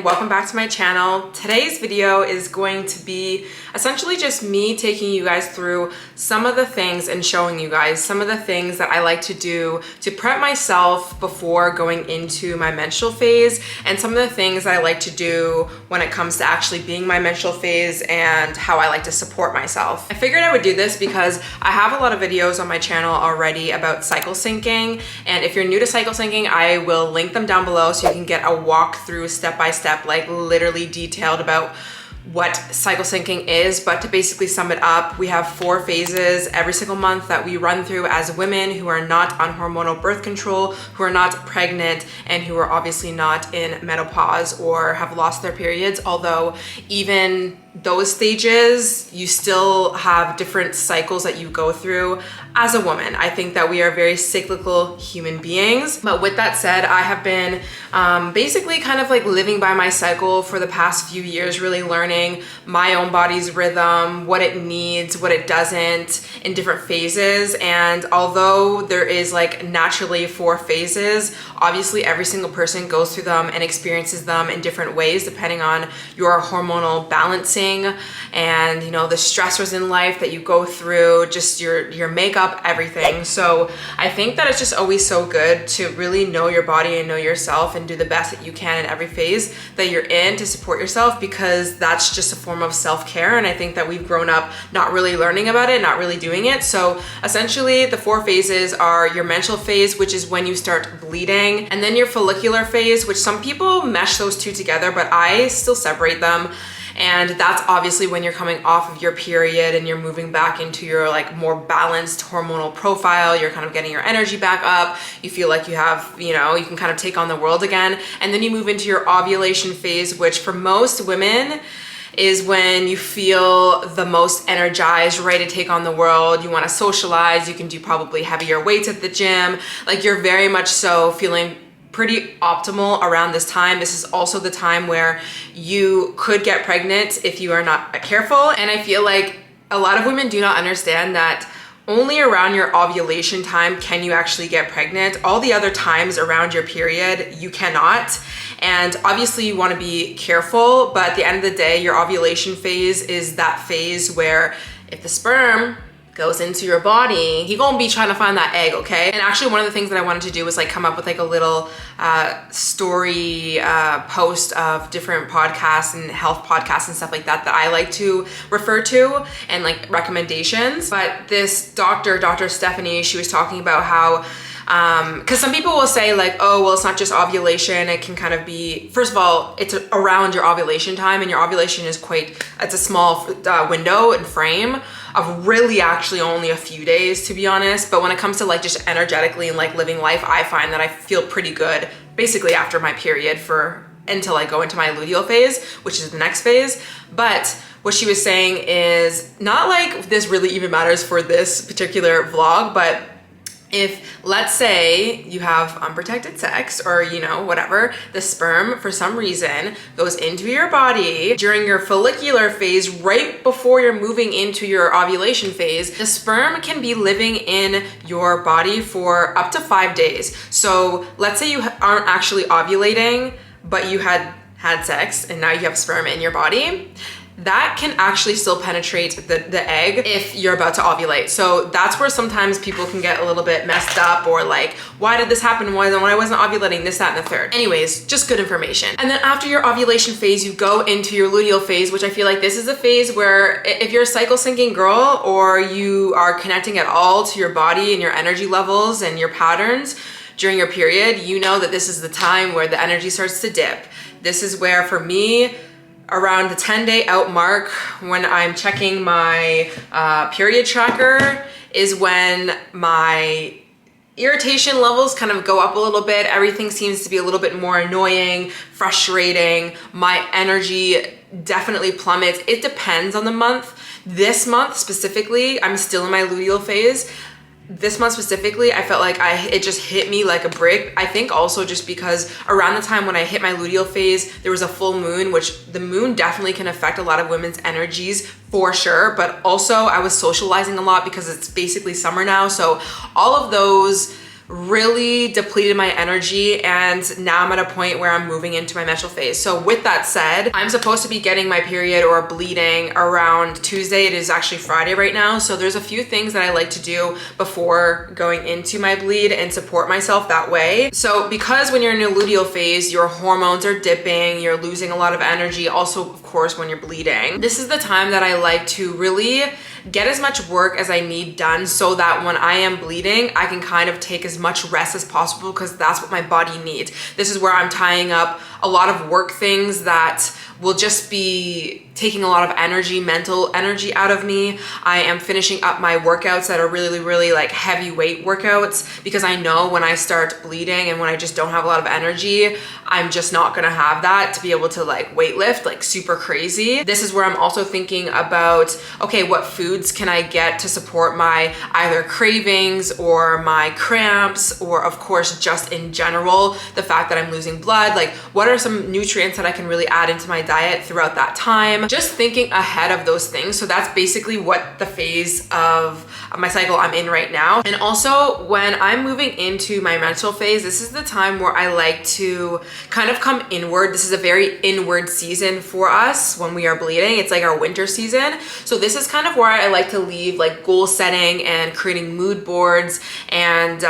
welcome back to my channel. Today's video is going to be essentially just me taking you guys through some of the things and showing you guys some of the things that I like to do to prep myself before going into my menstrual phase, and some of the things that I like to do when it comes to actually being my menstrual phase and how I like to support myself. I figured I would do this because I have a lot of videos on my channel already about cycle syncing, and if you're new to cycle syncing, I will link them down below so you can get a walkthrough step by step, like literally detailed about what cycle syncing is. But to basically sum it up, we have 4 phases every single month that we run through as women who are not on hormonal birth control, who are not pregnant, and who are obviously not in menopause or have lost their periods. Although even those stages, you still have different cycles that you go through as a woman. I think that we are very cyclical human beings. But with that said, I have been basically kind of like living by my cycle for the past few years, really learning my own body's rhythm, what it needs, what it doesn't in different phases. And although there is like naturally 4 phases, obviously every single person goes through them and experiences them in different ways depending on your hormonal balancing and, you know, the stressors in life that you go through, just your makeup, everything. So I think that it's just always so good to really know your body and know yourself and do the best that you can in every phase that you're in to support yourself, because that's just a form of self-care. And I think that we've grown up not really learning about it, not really doing it. So essentially the 4 phases are your menstrual phase, which is when you start bleeding, and then your follicular phase, which some people mesh those two together, but I still separate them. And that's obviously when you're coming off of your period and you're moving back into your like more balanced hormonal profile. You're kind of getting your energy back up. You feel like you have, you know, you can kind of take on the world again. And then you move into your ovulation phase, which for most women is when you feel the most energized, ready to take on the world. You want to socialize. You can do probably heavier weights at the gym. Like you're very much so feeling pretty optimal around this time. This is also the time where you could get pregnant if you are not careful. And I feel like a lot of women do not understand that only around your ovulation time can you actually get pregnant. All the other times around your period, you cannot. And obviously you want to be careful, but at the end of the day, your ovulation phase is that phase where if the sperm goes into your body, you're gonna be trying to find that egg, okay? And actually one of the things that I wanted to do was like come up with like a little story post of different podcasts and health podcasts and stuff like that that I like to refer to, and like recommendations. But this Dr. Stephanie, she was talking about how because some people will say like, oh, well, it's not just ovulation. It can kind of be, first of all, it's around your ovulation time, and your ovulation is it's a small window and frame of really actually only a few days, to be honest. But when it comes to like just energetically and like living life, I find that I feel pretty good basically after my period until I go into my luteal phase, which is the next phase. But what she was saying is not like this really even matters for this particular vlog, but if, let's say, you have unprotected sex or, you know, whatever, the sperm for some reason goes into your body during your follicular phase, right before you're moving into your ovulation phase, the sperm can be living in your body for up to 5 days. So let's say you aren't actually ovulating, but you had sex and now you have sperm in your body. That can actually still penetrate the egg if you're about to ovulate. So that's where sometimes people can get a little bit messed up, or like, why did this happen when I wasn't ovulating, this, that, and the third. Anyways, just good information. And then after your ovulation phase, you go into your luteal phase, which I feel like this is a phase where if you're a cycle syncing girl or you are connecting at all to your body and your energy levels and your patterns during your period, you know that this is the time where the energy starts to dip. This is where, for me, around the 10-day out mark, when I'm checking my period tracker, is when my irritation levels kind of go up a little bit. Everything seems to be a little bit more annoying, frustrating. My energy definitely plummets. It depends on the month. This month specifically, I'm still in my luteal phase. This month specifically, I felt like it just hit me like a brick. I think also just because around the time when I hit my luteal phase, there was a full moon, which the moon definitely can affect a lot of women's energies for sure. But also I was socializing a lot because it's basically summer now. So all of those really depleted my energy, and now I'm at a point where I'm moving into my menstrual phase. So with that said, I'm supposed to be getting my period or bleeding around Tuesday. It is actually Friday right now. So there's a few things that I like to do before going into my bleed and support myself that way. So because when you're in a luteal phase, your hormones are dipping, you're losing a lot of energy. Also, of course, when you're bleeding, this is the time that I like to really get as much work as I need done so that when I am bleeding, I can kind of take as much rest as possible, because that's what my body needs. This is where I'm tying up a lot of work things that will just be taking a lot of energy, mental energy out of me. I am finishing up my workouts that are really, really like heavy weight workouts, because I know when I start bleeding and when I just don't have a lot of energy, I'm just not gonna have that to be able to like weight lift like super crazy. This is where I'm also thinking about, okay, what foods can I get to support my either cravings or my cramps, or of course, just in general, the fact that I'm losing blood. Like, what are some nutrients that I can really add into my diet throughout that time? Just thinking ahead of those things. So that's basically what the phase of my cycle I'm in right now. And also when I'm moving into my menstrual phase, this is the time where I like to kind of come inward. This is a very inward season for us when we are bleeding. It's like our winter season. So this is kind of where I like to leave like goal setting and creating mood boards and,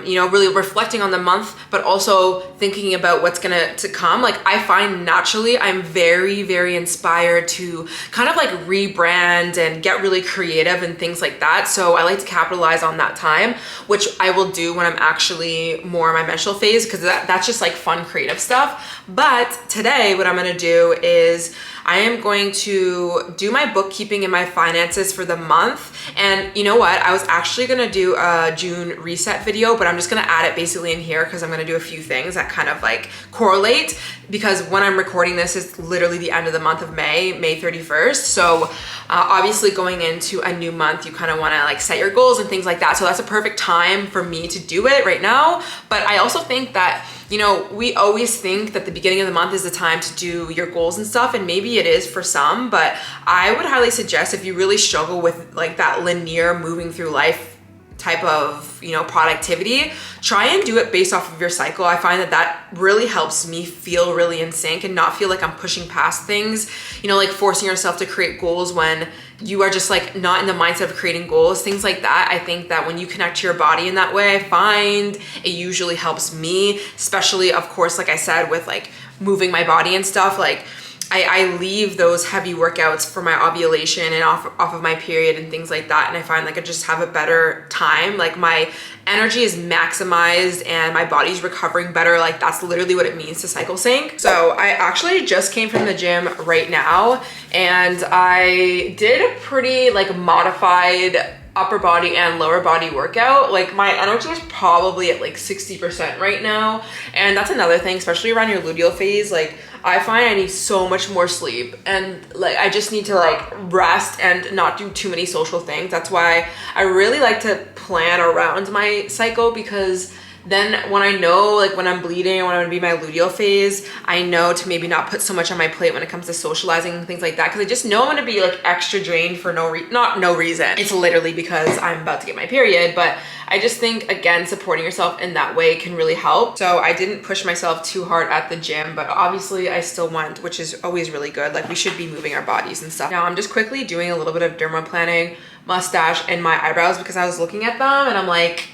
you know, really reflecting on the month, but also thinking about what's gonna to come. Like, I find naturally I'm very, very inspired to kind of like rebrand and get really creative and things like that. So I like to capitalize on that time, which I will do when I'm actually more in my menstrual phase, because that's just like fun, creative stuff. But today what I'm gonna do is I am going to do my bookkeeping and my finances for the month. And you know what? I was actually gonna do a June reset video, but I'm just gonna add it basically in here because I'm gonna do a few things that kind of like correlate, because when I'm recording this is literally the end of the month of May 31st. So obviously going into a new month, you kind of wanna like set your goals and things like that. So that's a perfect time for me to do it right now. But I also think that, you know, we always think that the beginning of the month is the time to do your goals and stuff, and maybe it is for some, but I would highly suggest, if you really struggle with like that linear moving through life type of, you know, productivity, try and do it based off of your cycle. I find that that really helps me feel really in sync and not feel like I'm pushing past things, you know, like forcing yourself to create goals when you are just like not in the mindset of creating goals, things like that. I think that when you connect to your body in that way, I find it usually helps me, especially of course, like I said, with like moving my body and stuff. Like I leave those heavy workouts for my ovulation and off of my period and things like that. And I find like I just have a better time. Like my energy is maximized and my body's recovering better. Like that's literally what it means to cycle sync. So I actually just came from the gym right now, and I did a pretty like modified upper body and lower body workout. Like my energy is probably at like 60% right now. And that's another thing, especially around your luteal phase. Like I find I need so much more sleep, and like I just need to like rest and not do too many social things. That's why I really like to plan around my cycle, because then when I know like when I'm bleeding or when I'm gonna be my luteal phase, I know to maybe not put so much on my plate when it comes to socializing and things like that, because I just know I'm gonna be like extra drained for no reason. It's literally because I'm about to get my period. But I just think, again, supporting yourself in that way can really help. So I didn't push myself too hard at the gym, but obviously I still went, which is always really good. Like we should be moving our bodies and stuff. Now I'm just quickly doing a little bit of dermaplaning, mustache, and my eyebrows, because I was looking at them and I'm like,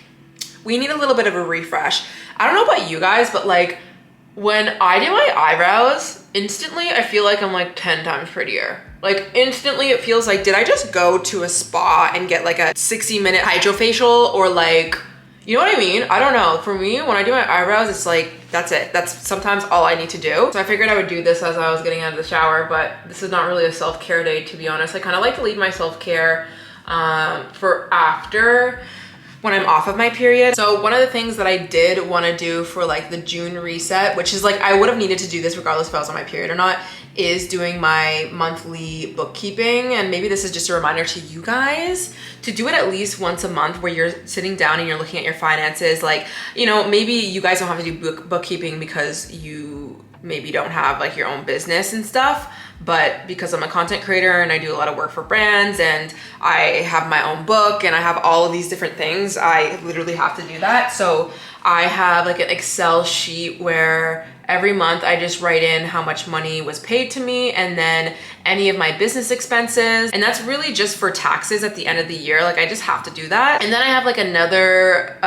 we need a little bit of a refresh. I don't know about you guys, but like when I do my eyebrows, instantly I feel like I'm like 10 times prettier. Like instantly it feels like, did I just go to a spa and get like a 60-minute hydrofacial, or like, you know what I mean? I don't know. For me, when I do my eyebrows, it's like, that's it. That's sometimes all I need to do. So I figured I would do this as I was getting out of the shower, but this is not really a self-care day, to be honest. I kind of like to leave my self-care for after, when I'm off of my period. So one of the things that I did want to do for like the June reset, which is like, I would have needed to do this regardless if I was on my period or not, is doing my monthly bookkeeping. And maybe this is just a reminder to you guys to do it at least once a month, where you're sitting down and you're looking at your finances. Like, you know, maybe you guys don't have to do bookkeeping because you maybe don't have like your own business and stuff, but because I'm a content creator and I do a lot of work for brands and I have my own book and I have all of these different things, I literally have to do that. So I have like an Excel sheet where every month I just write in how much money was paid to me and then any of my business expenses. And that's really just for taxes at the end of the year. Like I just have to do that. And then I have like another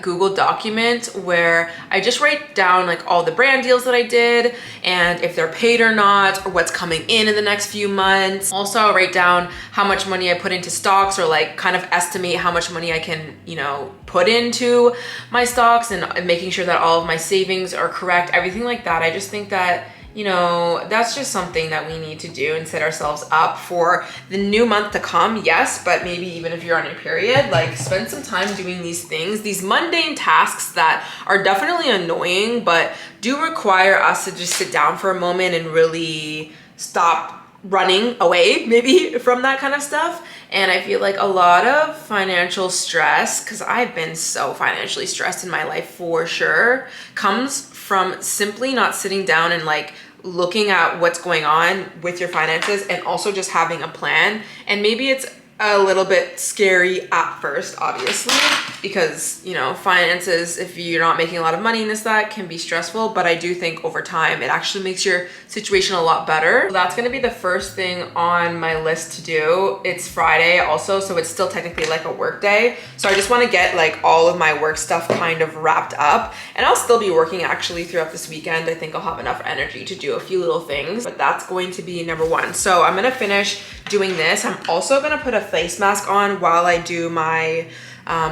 Google document where I just write down like all the brand deals that I did and if they're paid or not, or what's coming in the next few months. Also, I'll write down how much money I put into stocks or like kind of estimate how much money I can, you know, put into my stocks and making sure that all of my savings are correct, everything like that. I just think that, you know, that's just something that we need to do and set ourselves up for the new month to come. Yes, but maybe even if you're on your period, like spend some time doing these things, these mundane tasks that are definitely annoying, but do require us to just sit down for a moment and really stop running away maybe from that kind of stuff. And I feel like a lot of financial stress, because I've been so financially stressed in my life for sure, comes from simply not sitting down and like looking at what's going on with your finances and also just having a plan. And maybe it's a little bit scary at first, obviously, because, you know, finances, if you're not making a lot of money in this, that can be stressful. But I do think over time, it actually makes your situation a lot better. So that's gonna be the first thing on my list to do. It's Friday also, so it's still technically like a work day. So I just wanna get like all of my work stuff kind of wrapped up. And I'll still be working actually throughout this weekend. I think I'll have enough energy to do a few little things, but that's going to be number one. So I'm gonna finish doing this. I'm also gonna put a face mask on while I do my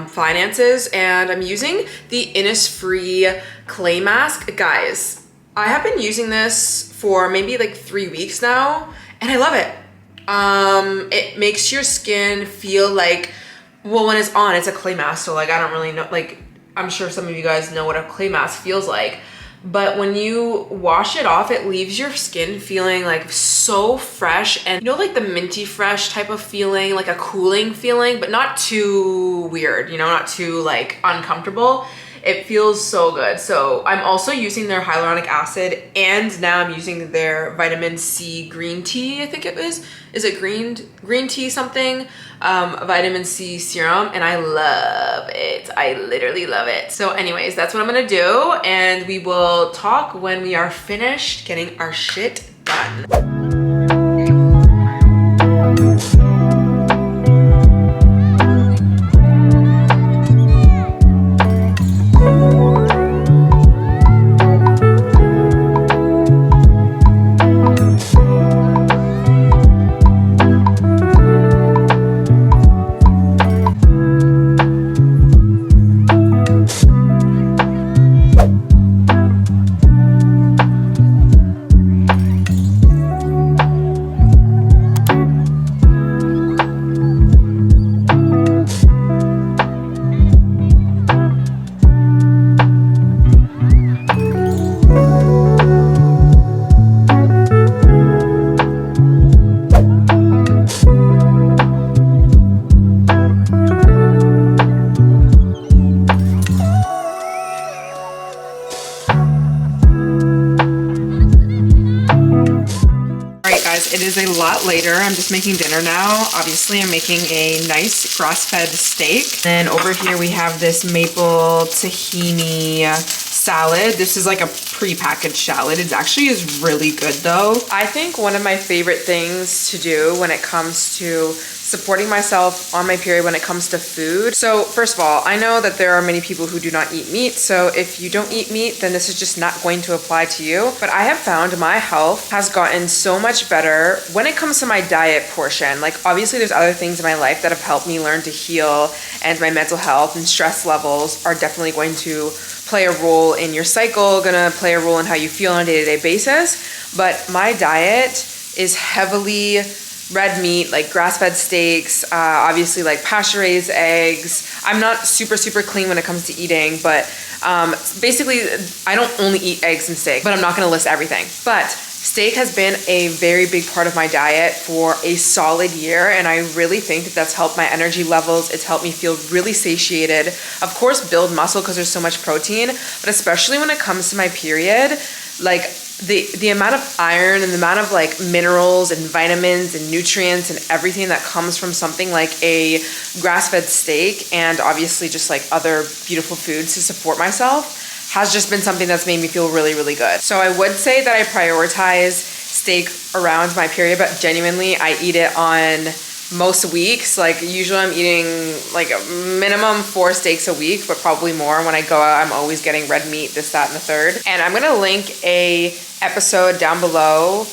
finances, and I'm using the Innisfree clay mask. Guys, I have been using this for maybe like 3 weeks now and I love it. It makes your skin feel like, well, when it's on, it's a clay mask, so like I don't really know, like I'm sure some of you guys know what a clay mask feels like. But when you wash it off, it leaves your skin feeling like so fresh and, you know, like the minty fresh type of feeling, like a cooling feeling, but not too weird, you know, not too like uncomfortable. It feels so good. So I'm also using their hyaluronic acid and now I'm using their vitamin C green tea, I think it is. Is it green tea something? Vitamin C serum, and I love it. I literally love it. So anyways, that's what I'm gonna do, and we will talk when we are finished getting our shit done. It is a lot later. I'm just making dinner now. Obviously, I'm making a nice grass-fed steak. Then over here we have this maple tahini salad. This is like a pre-packaged salad. It actually is really good though. I think one of my favorite things to do when it comes to supporting myself on my period when it comes to food. So first of all, I know that there are many people who do not eat meat. So if you don't eat meat, then this is just not going to apply to you. But I have found my health has gotten so much better when it comes to my diet portion. Like obviously there's other things in my life that have helped me learn to heal, and my mental health and stress levels are definitely going to play a role in your cycle, gonna play a role in how you feel on a day-to-day basis. But my diet is heavily red meat, like grass-fed steaks, obviously like pasture-raised eggs. I'm not super clean when it comes to eating, but basically I don't only eat eggs and steak, but I'm not gonna list everything. But steak has been a very big part of my diet for a solid year, and I really think that that's helped my energy levels. It's helped me feel really satiated. Of course, build muscle because there's so much protein, but especially when it comes to my period, like the amount of iron and the amount of like minerals and vitamins and nutrients and everything that comes from something like a grass-fed steak, and obviously just like other beautiful foods to support myself, has just been something that's made me feel really, really good. So I would say that I prioritize steak around my period, but genuinely I eat it on most weeks. Like usually I'm eating like a minimum 4 steaks a week, but probably more. When I go out, I'm always getting red meat, this, that, and the third. And I'm gonna link a episode down below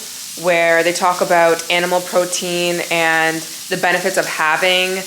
where they talk about animal protein and the benefits of having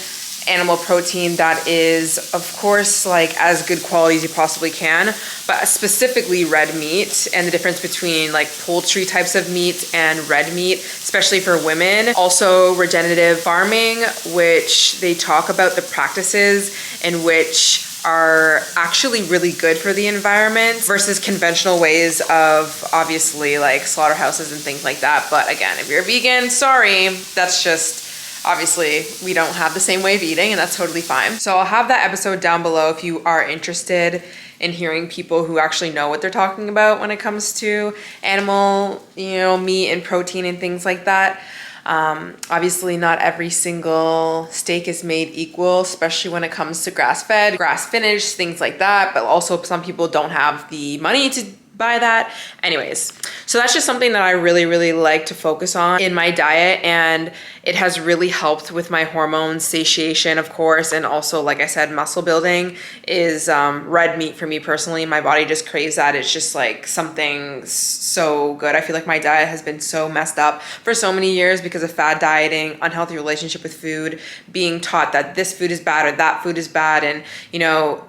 animal protein that is, of course, like as good quality as you possibly can, but specifically red meat, and the difference between like poultry types of meat and red meat, especially for women. Also regenerative farming, which they talk about the practices in which are actually really good for the environment versus conventional ways of obviously like slaughterhouses and things like that. But again, if you're a vegan, sorry, that's just obviously we don't have the same way of eating, and that's totally fine. So I'll have that episode down below if you are interested in hearing people who actually know what they're talking about when it comes to animal, meat and protein and things like that. Obviously not every single steak is made equal, especially when it comes to grass-fed, grass-finished, things like that. But also some people don't have the money to buy that. Anyways, so that's just something that I really, really like to focus on in my diet, and it has really helped with my hormones, satiation, of course, and also, like I said, muscle building is red meat for me personally. My body just craves that. It's just like something so good. I feel like my diet has been so messed up for so many years because of fad dieting, unhealthy relationship with food, being taught that this food is bad or that food is bad, and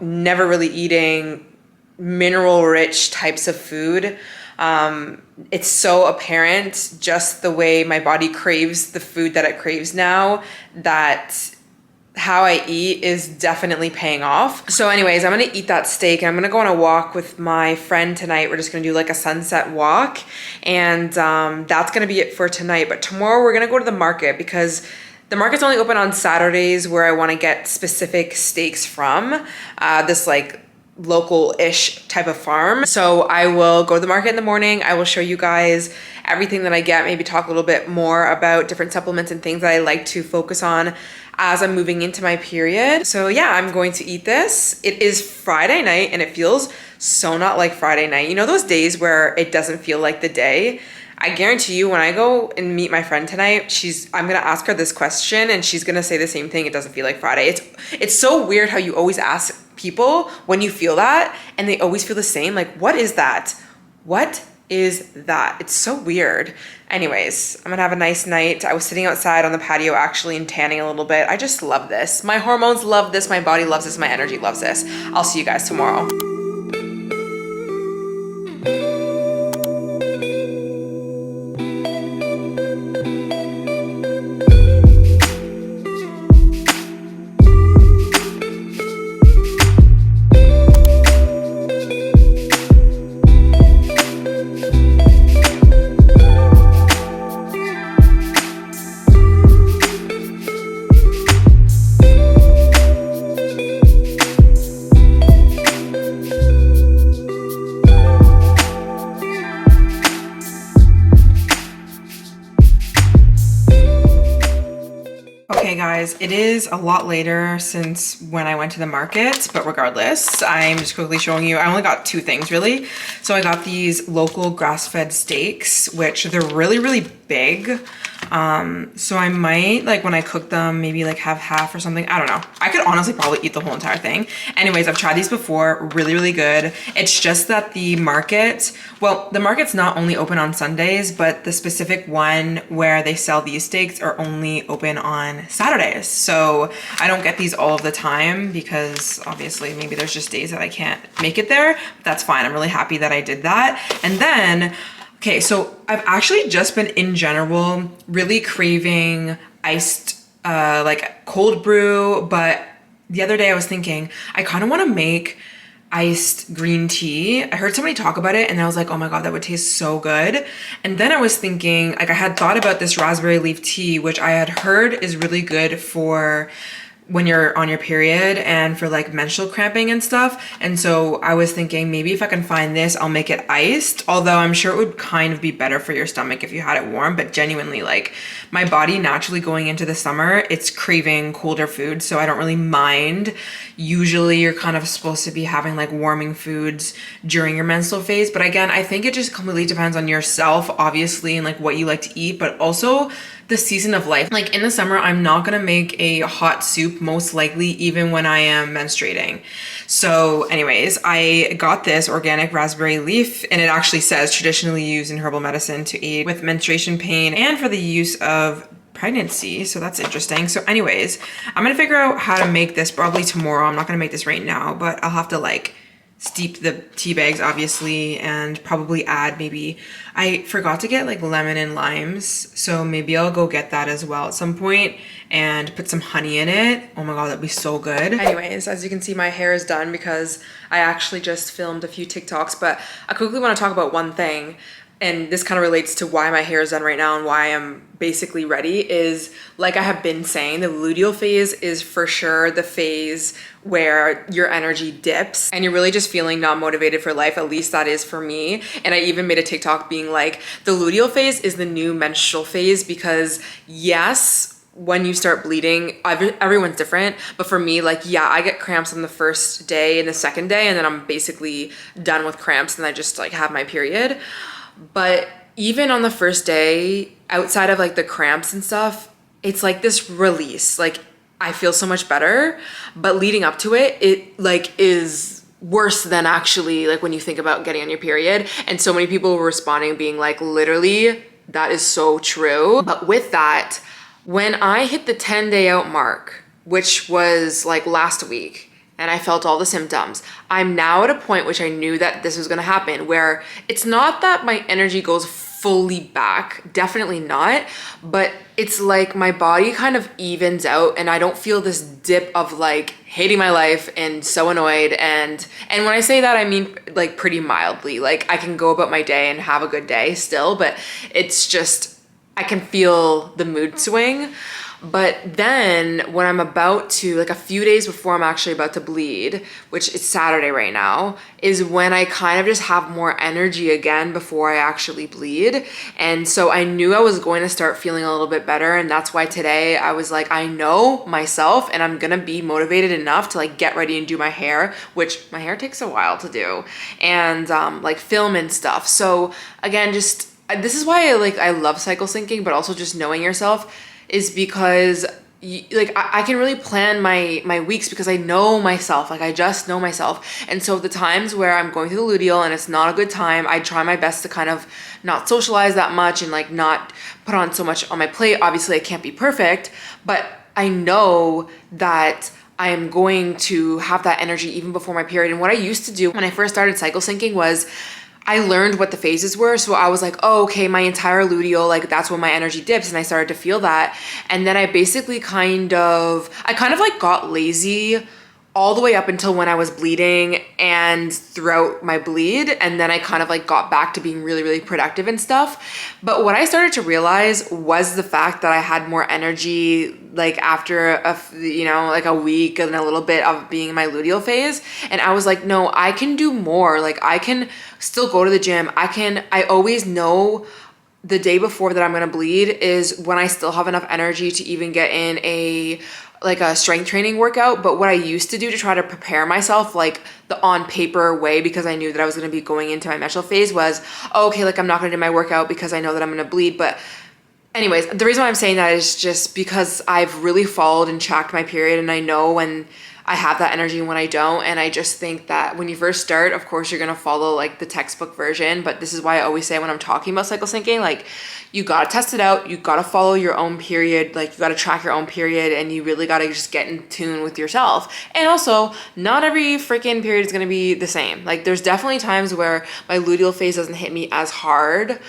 never really eating mineral rich types of food. It's so apparent just the way my body craves the food that it craves now, that how I eat is definitely paying off. So anyways, I'm gonna eat that steak and I'm gonna go on a walk with my friend tonight. We're just gonna do like a sunset walk, and that's gonna be it for tonight. But tomorrow we're gonna go to the market because the market's only open on Saturdays, where I wanna get specific steaks from this like local-ish type of farm. So I will go to the market in the morning. I will show you guys everything that I get, maybe talk a little bit more about different supplements and things that I like to focus on as I'm moving into my period. So yeah, I'm going to eat this. It is Friday night and it feels so not like Friday night. You know those days where it doesn't feel like the day? I guarantee you when I go and meet my friend tonight, I'm gonna ask her this question and she's gonna say the same thing. It doesn't feel like Friday. It's so weird how you always ask people when you feel that and they always feel the same. Like, what is that? What is that? It's so weird. Anyways, I'm gonna have a nice night. I was sitting outside on the patio actually and tanning a little bit. I just love this. My hormones love this. My body loves this. My energy loves this. I'll see you guys tomorrow. Okay guys, it is a lot later since when I went to the market, but regardless, I'm just quickly showing you. I only got 2 things really. So I got these local grass-fed steaks, which they're really, really big. So I might, like when I cook them, maybe like have half or something. I don't know. I could honestly probably eat the whole entire thing. Anyways, I've tried these before, really, really good. It's just that the market's not only open on Sundays, but the specific one where they sell these steaks are only open on Saturdays. So I don't get these all of the time because obviously maybe there's just days that I can't make it there. But that's fine. I'm really happy that I did that. And then okay, so I've actually just been in general really craving iced, like cold brew, but the other day I was thinking, I kind of want to make iced green tea. I heard somebody talk about it and I was like, oh my God, that would taste so good. And then I was thinking, like I had thought about this raspberry leaf tea, which I had heard is really good for when you're on your period and for like menstrual cramping and stuff. And so I was thinking maybe if I can find this, I'll make it iced. Although I'm sure it would kind of be better for your stomach if you had it warm, but genuinely like my body naturally going into the summer, it's craving colder food. So I don't really mind. Usually you're kind of supposed to be having like warming foods during your menstrual phase. But again, I think it just completely depends on yourself, obviously, and like what you like to eat, but also the season of life. Like in the summer, I'm not gonna make a hot soup, most likely, even when I am menstruating. So anyways, I got this organic raspberry leaf, and it actually says traditionally used in herbal medicine to aid with menstruation pain and for the use of pregnancy. So that's interesting. So anyways, I'm gonna figure out how to make this probably tomorrow. I'm not gonna make this right now, but I'll have to like steep the tea bags obviously, and probably add maybe, I forgot to get like lemon and limes, so maybe I'll go get that as well at some point and put some honey in it. Oh my god, that'd be so good. Anyways, as you can see, my hair is done because I actually just filmed a few TikToks, but I quickly want to talk about one thing, and this kind of relates to why my hair is done right now and why I'm basically ready, is like I have been saying, the luteal phase is for sure the phase where your energy dips and you're really just feeling not motivated for life. At least that is for me. And I even made a TikTok being like, the luteal phase is the new menstrual phase, because yes, when you start bleeding, everyone's different, but for me, like, yeah, I get cramps on the first day and the second day, and then I'm basically done with cramps and I just like have my period. But even on the first day, outside of like the cramps and stuff, it's like this release. Like I feel so much better, but leading up to it, it like is worse than actually like when you think about getting on your period. And so many people were responding being like, literally, that is so true. But with that, when I hit the 10-day out mark, which was like last week, and I felt all the symptoms, I'm now at a point which I knew that this was gonna happen, where it's not that my energy goes fully back, definitely not, but it's like my body kind of evens out and I don't feel this dip of like hating my life and so annoyed. And when I say that, I mean like pretty mildly. Like I can go about my day and have a good day still, but it's just, I can feel the mood swing. But then when I'm about to, like a few days before I'm actually about to bleed, which it's Saturday right now, is when I kind of just have more energy again before I actually bleed. And so I knew I was going to start feeling a little bit better. And that's why today I was like, I know myself and I'm going to be motivated enough to like get ready and do my hair, which my hair takes a while to do, and like film and stuff. So again, just, this is why I love cycle syncing, but also just knowing yourself, is because like I can really plan my weeks because I know myself. Like I just know myself. And so the times where I'm going through the luteal and it's not a good time, I try my best to kind of not socialize that much and like not put on so much on my plate. Obviously I can't be perfect, but I know that I am going to have that energy even before my period. And what I used to do when I first started cycle syncing was I learned what the phases were. So I was like, oh, okay, my entire luteal, like that's when my energy dips. And I started to feel that. And then I basically kind of like got lazy all the way up until when I was bleeding and throughout my bleed. And then I kind of like got back to being really, really productive and stuff. But what I started to realize was the fact that I had more energy like after like a week and a little bit of being in my luteal phase. And I was like, no, I can do more. Like I can still go to the gym. I always know the day before that I'm gonna bleed is when I still have enough energy to even get in a strength training workout. But what I used to do to try to prepare myself like the on paper way, because I knew that I was gonna be going into my menstrual phase, was, oh, okay, like I'm not gonna do my workout because I know that I'm gonna bleed. But anyways, the reason why I'm saying that is just because I've really followed and tracked my period, and I know when I have that energy and when I don't. And I just think that when you first start, of course, you're gonna follow like the textbook version, but this is why I always say when I'm talking about cycle syncing, like you gotta test it out, you gotta follow your own period, like you gotta track your own period, and you really gotta just get in tune with yourself. And also, not every freaking period is gonna be the same. Like there's definitely times where my luteal phase doesn't hit me as hard.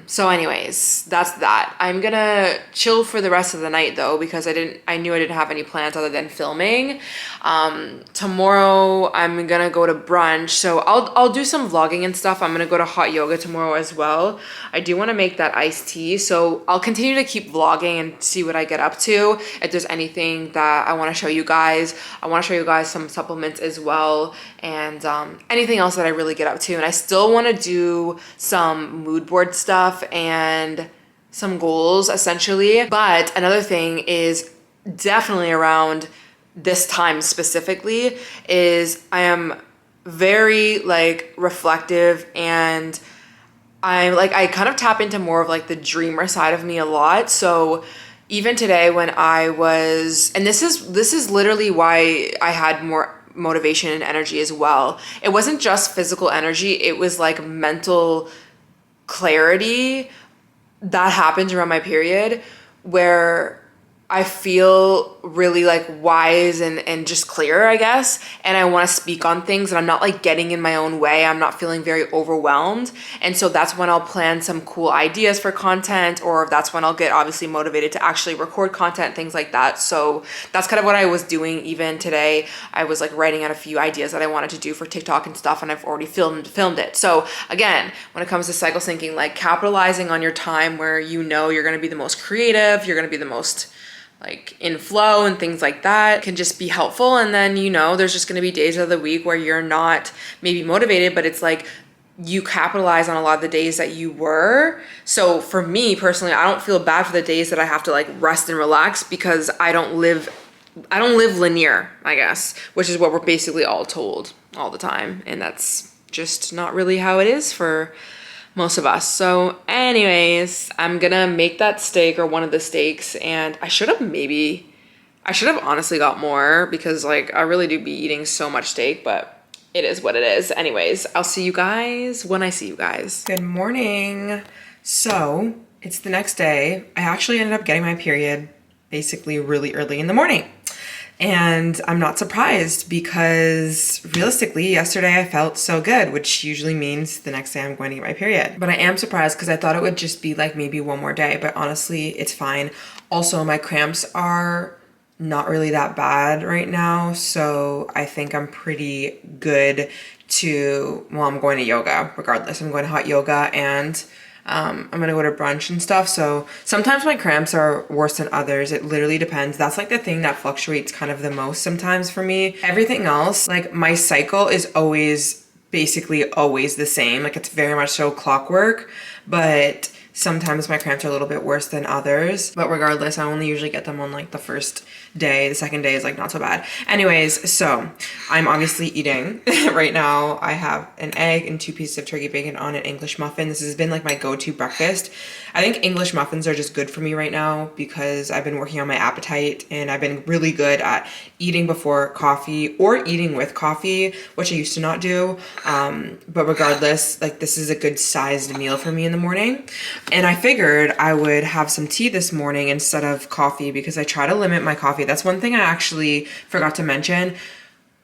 So anyways, that's that. I'm gonna chill for the rest of the night though, because I knew I didn't have any plans other than filming. morning. Tomorrow I'm gonna go to brunch, so I'll do some vlogging and stuff. I'm gonna go to hot yoga tomorrow as well. I do want to make that iced tea, so I'll continue to keep vlogging and see what I get up to. If there's anything that I want to show you guys, I want to show you guys some supplements as well, and anything else that I really get up to. And I still want to do some mood board stuff and some goals essentially. But another thing is definitely around this time specifically is I am very like reflective, and I kind of tap into more of like the dreamer side of me a lot. So even today when I was, and this is literally why I had more motivation and energy as well. It wasn't just physical energy, it was like mental clarity that happens around my period, where I feel really like wise and just clear, I guess. And I want to speak on things, and I'm not like getting in my own way. I'm not feeling very overwhelmed. And so that's when I'll plan some cool ideas for content, or that's when I'll get obviously motivated to actually record content, things like that. So that's kind of what I was doing even today. I was like writing out a few ideas that I wanted to do for TikTok and stuff, and I've already filmed it. So again, when it comes to cycle syncing, like capitalizing on your time where you know you're going to be the most creative, you're going to be the most like in flow and things like that can just be helpful. And then, you know, there's just going to be days of the week where you're not maybe motivated, but it's like you capitalize on a lot of the days that you were. So for me personally, I don't feel bad for the days that I have to like rest and relax, because I don't live linear, I guess, which is what we're basically all told all the time. And that's just not really how it is for most of us. So anyways, I'm gonna make that steak, or one of the steaks, and I should have honestly got more, because like I really do be eating so much steak, but it is what it is. Anyways, I'll see you guys when I see you guys. Good morning. So it's the next day. I actually ended up getting my period basically really early in the morning. And I'm not surprised, because realistically, yesterday I felt so good, which usually means the next day I'm going to get my period. But I am surprised because I thought it would just be like maybe one more day, but honestly, it's fine. Also, my cramps are not really that bad right now, so I think I'm pretty good to, well, I'm going to yoga regardless. I'm going to hot yoga, and I'm gonna go to brunch and stuff. So sometimes my cramps are worse than others. It literally depends. That's like the thing that fluctuates kind of the most sometimes for me. Everything else, like my cycle is basically always the same. Like it's very much so clockwork, but sometimes my cramps are a little bit worse than others. But regardless, I only usually get them on like the first day. The second day is like not so bad. Anyways, so I'm obviously eating right now. I have an egg and 2 pieces of turkey bacon on an English muffin. This has been like my go-to breakfast. I think English muffins are just good for me right now, because I've been working on my appetite, and I've been really good at eating before coffee or eating with coffee, which I used to not do. But regardless, like this is a good sized meal for me in the morning. And I figured I would have some tea this morning instead of coffee, because I try to limit my coffee. That's one thing I actually forgot to mention.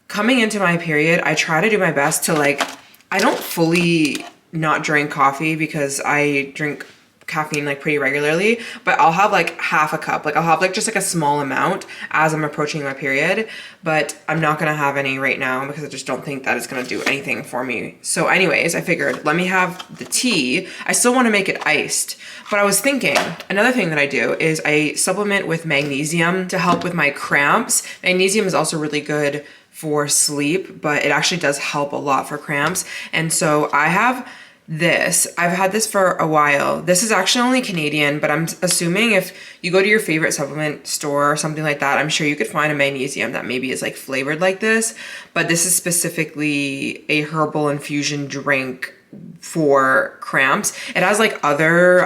Coming into my period, I try to do my best to like, I don't fully not drink coffee, because I drink caffeine like pretty regularly, but I'll have like half a cup. Like I'll have like just like a small amount as I'm approaching my period, but I'm not gonna have any right now because I just don't think that it's gonna do anything for me. So anyways, I figured let me have the tea. I still wanna make it iced, but I was thinking another thing that I do is I supplement with magnesium to help with my cramps. Magnesium is also really good for sleep, but it actually does help a lot for cramps. And so I have this. I've had this for a while. This is actually only Canadian, but I'm assuming if you go to your favorite supplement store or something like that, I'm sure you could find a magnesium that maybe is like flavored like this, but this is specifically a herbal infusion drink for cramps. It has like other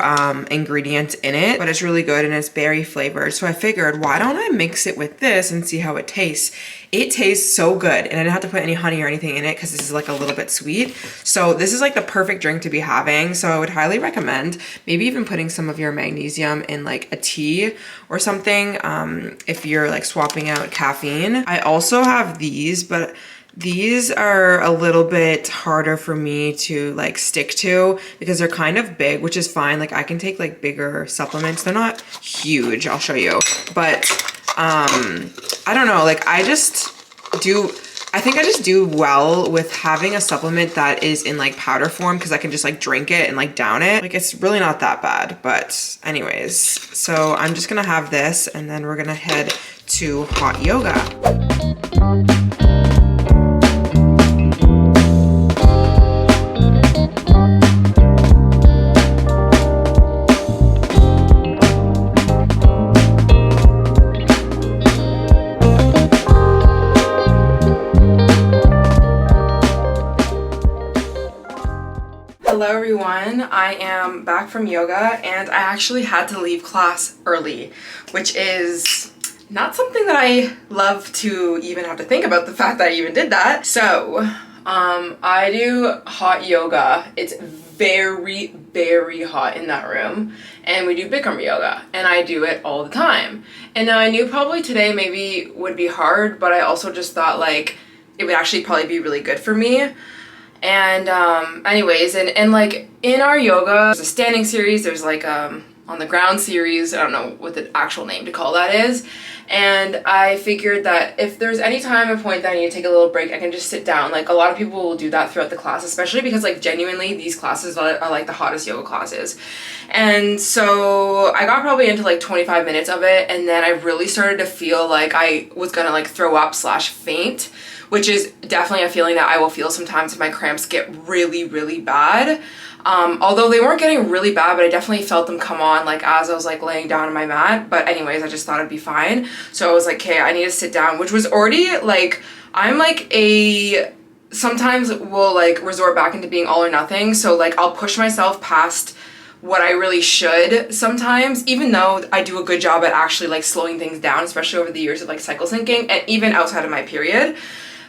ingredients in it, but it's really good and it's berry flavored. So I figured, why don't I mix it with this and see how it tastes? It tastes so good, and I didn't have to put any honey or anything in it because this is like a little bit sweet. So this is like the perfect drink to be having. So I would highly recommend maybe even putting some of your magnesium in like a tea or something if you're like swapping out caffeine. I also have these, but these are a little bit harder for me to like stick to because they're kind of big, which is fine. Like I can take like bigger supplements. They're not huge, I'll show you, but I don't know, like I think I just do well with having a supplement that is in like powder form because I can just like drink it and like down it. Like it's really not that bad, but anyways, so I'm just gonna have this and then we're gonna head to hot yoga. Hello everyone, I am back from yoga and I actually had to leave class early, which is not something that I love to even have to think about the fact that I even did that. So, I do hot yoga. It's very, very hot in that room and we do Bikram yoga and I do it all the time. And now I knew probably today maybe would be hard, but I also just thought like it would actually probably be really good for me. And anyways, and like in our yoga, there's a standing series, there's like on the ground series, I don't know what the actual name to call that is. And I figured that if there's any time or point that I need to take a little break, I can just sit down. Like a lot of people will do that throughout the class, especially because like genuinely these classes are like the hottest yoga classes. And so I got probably into like 25 minutes of it, and then I really started to feel like I was gonna like throw up / faint, which is definitely a feeling that I will feel sometimes if my cramps get really, really bad. Although they weren't getting really bad, but I definitely felt them come on like as I was like laying down on my mat. But anyways, I just thought it'd be fine. So I was like, okay, I need to sit down, which was already like, I'm like sometimes will like resort back into being all or nothing. So like I'll push myself past what I really should sometimes, even though I do a good job at actually like slowing things down, especially over the years of like cycle syncing and even outside of my period.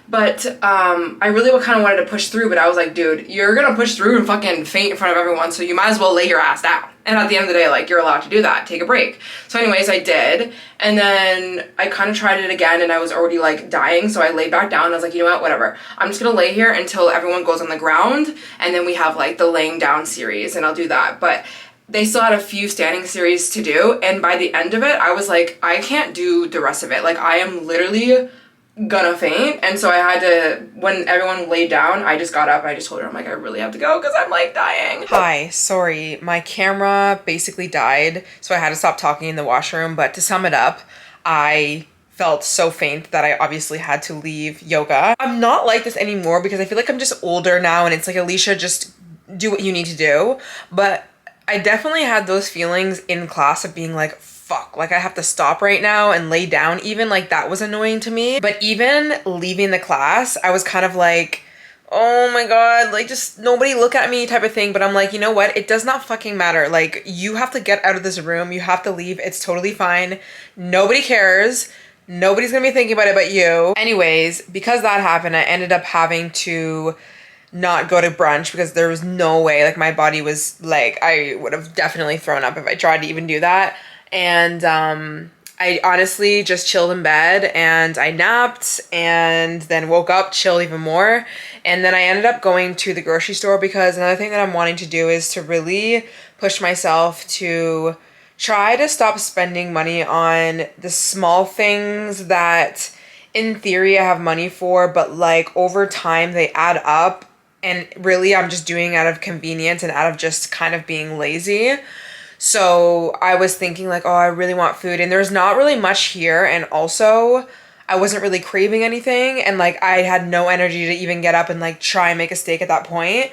But I really kind of wanted to push through, but I was like, dude, you're gonna push through and fucking faint in front of everyone, so you might as well lay your ass down. And at the end of the day, like, you're allowed to do that, take a break. So anyways, I did, and then I kind of tried it again, and I was already like dying, so I laid back down, and I was like, you know what, whatever. I'm just gonna lay here until everyone goes on the ground, and then we have like the laying down series, and I'll do that. But they still had a few standing series to do, and by the end of it, I was like, I can't do the rest of it. Like, I am literally gonna faint. And so I had to, when everyone laid down, I just got up, I just told her, I'm like, I really have to go because I'm like dying. Hi, sorry, my camera basically died, so I had to stop talking in the washroom. But to sum it up, I felt so faint that I obviously had to leave yoga. I'm not like this anymore because I feel like I'm just older now and it's like, Alicia, just do what you need to do. But I definitely had those feelings in class of being like, fuck, like I have to stop right now and lay down. Even like that was annoying to me. But even leaving the class, I was kind of like, oh my god, like just nobody look at me type of thing. But I'm like, you know what? It does not fucking matter. Like you have to get out of this room. You have to leave. It's totally fine. Nobody cares. Nobody's gonna be thinking about it but you. Anyways, because that happened, I ended up having to not go to brunch because there was no way, like my body was like, I would have definitely thrown up if I tried to even do that. And I honestly just chilled in bed and I napped and then woke up, chilled even more. And then I ended up going to the grocery store because another thing that I'm wanting to do is to really push myself to try to stop spending money on the small things that in theory I have money for, but like over time they add up. And really I'm just doing out of convenience and out of just kind of being lazy. So I was thinking like, oh, I really want food, and there's not really much here, and also I wasn't really craving anything, and like I had no energy to even get up and like try and make a steak at that point.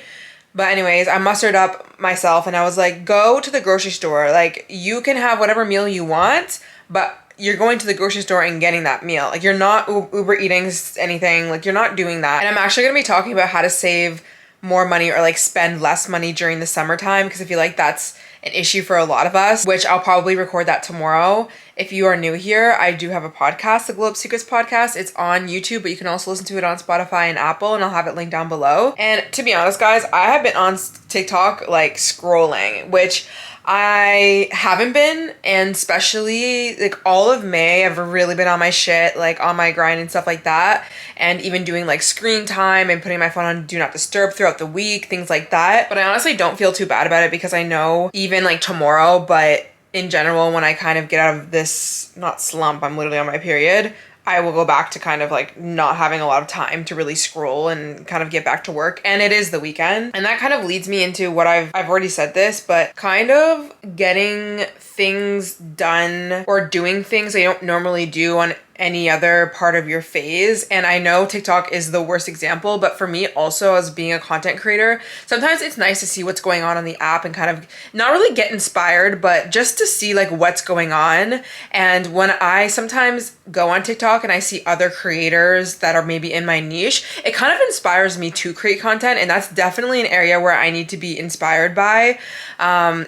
But anyways, I mustered up myself and I was like, go to the grocery store. Like you can have whatever meal you want, but you're going to the grocery store and getting that meal. Like you're not Uber eating anything, like you're not doing that. And I'm actually gonna be talking about how to save more money or like spend less money during the summertime, because I feel like that's an issue for a lot of us, which I'll probably record that tomorrow. If you are new here, I do have a podcast, the Glow Up Secrets podcast. It's on YouTube, but you can also listen to it on Spotify and Apple, and I'll have it linked down below. And to be honest, guys, I have been on TikTok like scrolling, which I haven't been, and especially like all of May, I've really been on my shit, like on my grind and stuff like that, and even doing like screen time and putting my phone on do not disturb throughout the week, things like that. But I honestly don't feel too bad about it because I know even like tomorrow, but in general, when I kind of get out of this, not slump, I'm literally on my period, I will go back to kind of like not having a lot of time to really scroll and kind of get back to work. And it is the weekend. And that kind of leads me into what I've already said this, but kind of getting things done or doing things I don't normally do on any other part of your phase. And I know TikTok is the worst example, but for me also, as being a content creator, sometimes it's nice to see what's going on the app and kind of not really get inspired, but just to see like what's going on. And when I sometimes go on TikTok and I see other creators that are maybe in my niche, it kind of inspires me to create content. And that's definitely an area where I need to be inspired by,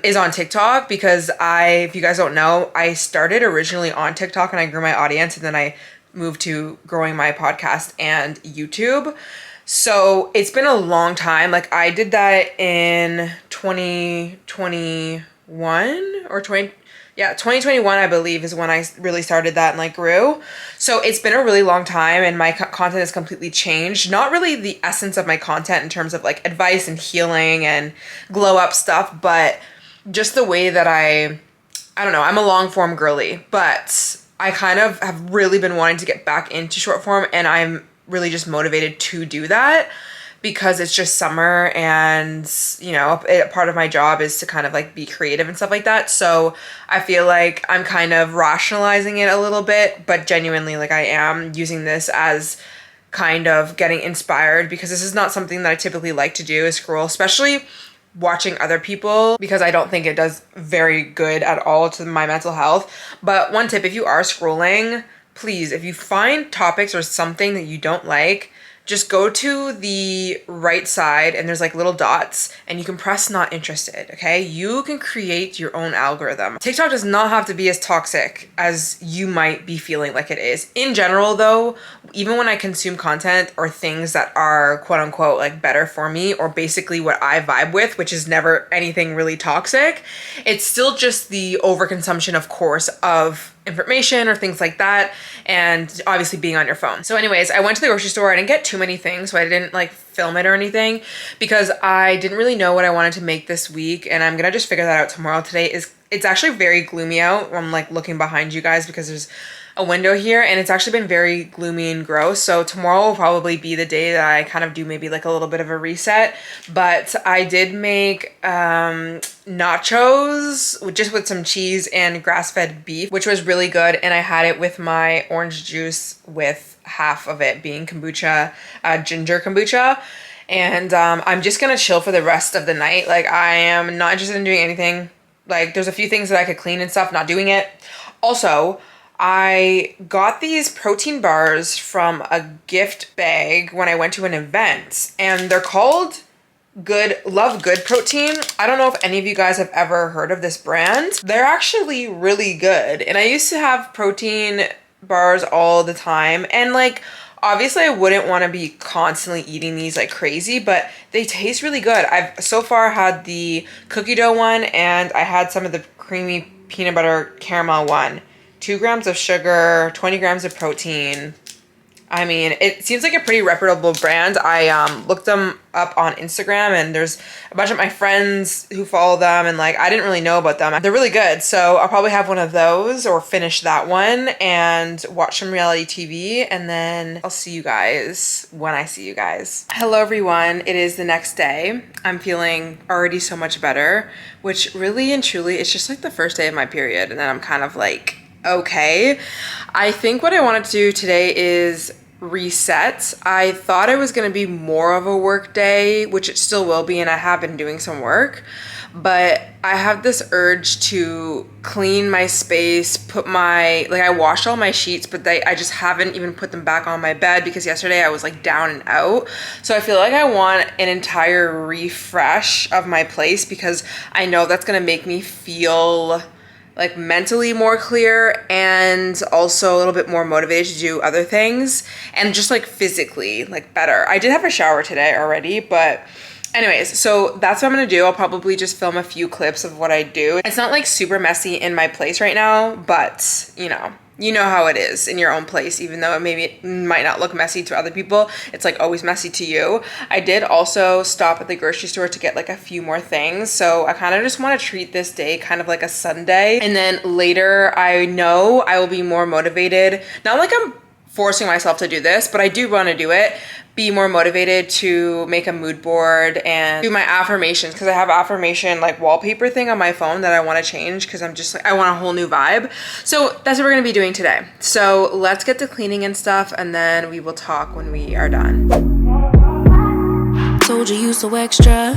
is on TikTok, because if you guys don't know, I started originally on TikTok and I grew my audience, and then I moved to growing my podcast and YouTube. So it's been a long time. Like I did that in 2021 or 2021, I believe, is when I really started that and like grew. So it's been a really long time, and my content has completely changed. Not really the essence of my content in terms of like advice and healing and glow up stuff, but just the way that I don't know, I'm a long form girly, but I kind of have really been wanting to get back into short form, and I'm really just motivated to do that because it's just summer, and you know, part of my job is to kind of like be creative and stuff like that. So I feel like I'm kind of rationalizing it a little bit, but genuinely like I am using this as kind of getting inspired, because this is not something that I typically like to do, is scroll, especially watching other people, because I don't think it does very good at all to my mental health. But one tip, if you are scrolling, please, if you find topics or something that you don't like, just go to the right side and there's like little dots and you can press not interested, okay? You can create your own algorithm. TikTok does not have to be as toxic as you might be feeling like it is. In general though, even when I consume content or things that are quote unquote like better for me, or basically what I vibe with, which is never anything really toxic, it's still just the overconsumption, of course, of information or things like that, and obviously being on your phone. So anyways, I went to the grocery store. I didn't get too many things, so I didn't like film it or anything, because I didn't really know what I wanted to make this week, and I'm gonna just figure that out tomorrow. It's actually very gloomy out. I'm like looking behind you guys because there's a window here, and it's actually been very gloomy and gross. So tomorrow will probably be the day that I kind of do maybe like a little bit of a reset. But I did make nachos just with some cheese and grass-fed beef, which was really good. And I had it with my orange juice, with half of it being kombucha, ginger kombucha. And I'm just gonna chill for the rest of the night. Like I am not interested in doing anything. Like there's a few things that I could clean and stuff, not doing it. Also, I got these protein bars from a gift bag when I went to an event, and they're called Love Good Protein. I don't know if any of you guys have ever heard of this brand. They're actually really good. And I used to have protein bars all the time, and like obviously I wouldn't want to be constantly eating these like crazy, but they taste really good. I've so far had the cookie dough one, and I had some of the creamy peanut butter caramel one. 2 grams of sugar, 20 grams of protein. I mean, it seems like a pretty reputable brand. I looked them up on Instagram, and there's a bunch of my friends who follow them, and like I didn't really know about them. They're really good. So I'll probably have one of those or finish that one and watch some reality TV, and then I'll see you guys when I see you guys. Hello everyone. It is the next day. I'm feeling already so much better, which really and truly it's just like the first day of my period, and then I'm kind of like okay. I think what I wanted to do today is reset. I thought it was going to be more of a work day, which it still will be, and I have been doing some work, but I have this urge to clean my space, I washed all my sheets, but I just haven't even put them back on my bed because yesterday I was like down and out. So I feel like I want an entire refresh of my place, because I know that's going to make me feel like mentally more clear, and also a little bit more motivated to do other things, and just like physically like better. I did have a shower today already, but anyways, so that's what I'm gonna do. I'll probably just film a few clips of what I do. It's not like super messy in my place right now, but you know, you know how it is in your own place, even though it might not look messy to other people, it's like always messy to you. I did also stop at the grocery store to get like a few more things. So I kind of just want to treat this day kind of like a Sunday. And then later I know I will be more motivated. Not like I'm forcing myself to do this, but I do want to do it. Be more motivated to make a mood board and do my affirmations, because I have affirmation like wallpaper thing on my phone that I want to change because I'm just like, I want a whole new vibe. So that's what we're going to be doing today. So let's get to cleaning and stuff, and then we will talk when we are done. Told you so extra,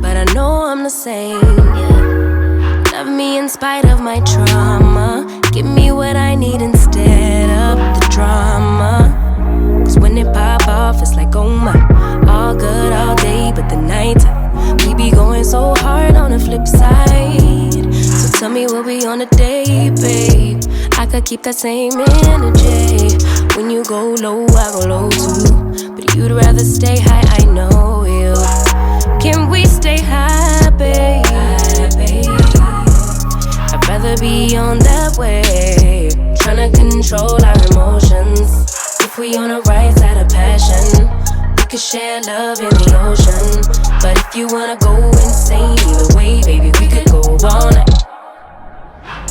but I know I'm the same. Yeah. Love me in spite of my trauma. Give me what I need instead of the drama. Cause when it pop off, it's like, oh my, all good all day, but the night we be going so hard on the flip side. So tell me what we on a day, babe. I could keep that same energy. When you go low, I go low too. But you'd rather stay high, I know you. Can we stay high, babe? I'd rather be on that wave, tryna control our emotions. If we on the right side of passion, we could share love in the ocean. But if you wanna go insane either way, baby, we could go all night.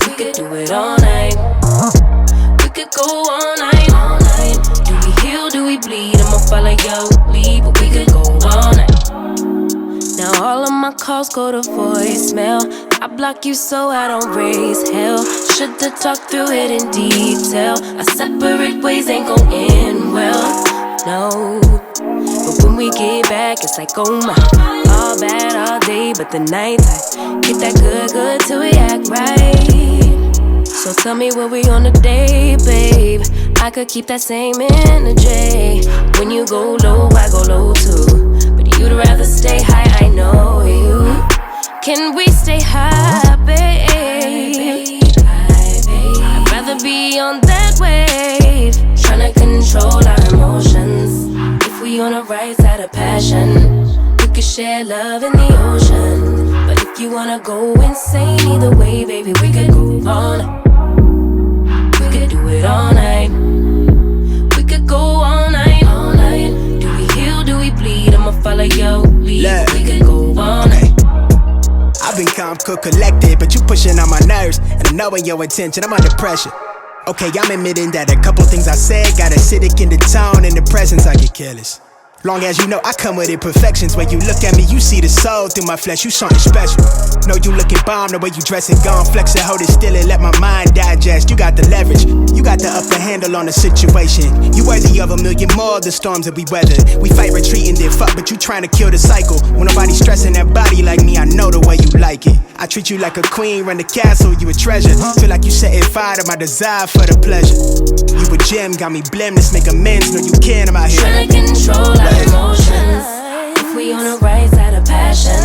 We could do it all night. We could go all night, all night. Do we heal, do we bleed? I'ma follow your lead, but we could go all night. Now all of my calls go to voicemail. I block you so I don't raise hell. Should've talked through it in detail. Our separate ways ain't gon' end well, no. But when we get back, it's like, oh my, all bad all day, but the night I get that good till we act right. So tell me what we on the day, babe. I could keep that same energy. When you go low, I go low too. But you'd rather stay high, I know you. Can we stay high, babe? I'd rather be on that wave, tryna control our emotions. If we on the right side of passion, we could share love in the ocean. But if you wanna go insane either way, baby, we could go all night. We could do it all night. We could go all night, all night. Do we heal, do we bleed? I'ma follow your lead. We could go all night. I've been calm, cool, collected, but you pushing on my nerves, and I'm knowing your intention, I'm under pressure. Okay, I'm admitting that a couple things I said got acidic in the tone, in the presence I get careless. Long as you know I come with imperfections. When you look at me, you see the soul through my flesh, you something special. Know you looking bomb, the way you dressing, gone, flex it, hold it still and let my mind digest. You got the leverage, you got the upper handle on the situation. You worthy of a million more of the storms that we weathered. We fight retreating, then fuck, but you trying to kill the cycle. When nobody's stressing that body like me, I know the way you like it. I treat you like a queen, run the castle, you a treasure. Feel like you setting fire to my desire for the pleasure. You a gem, got me blem, let's make amends. Know you can, I'm out here trying to control our emotions. If we on the right side of passion,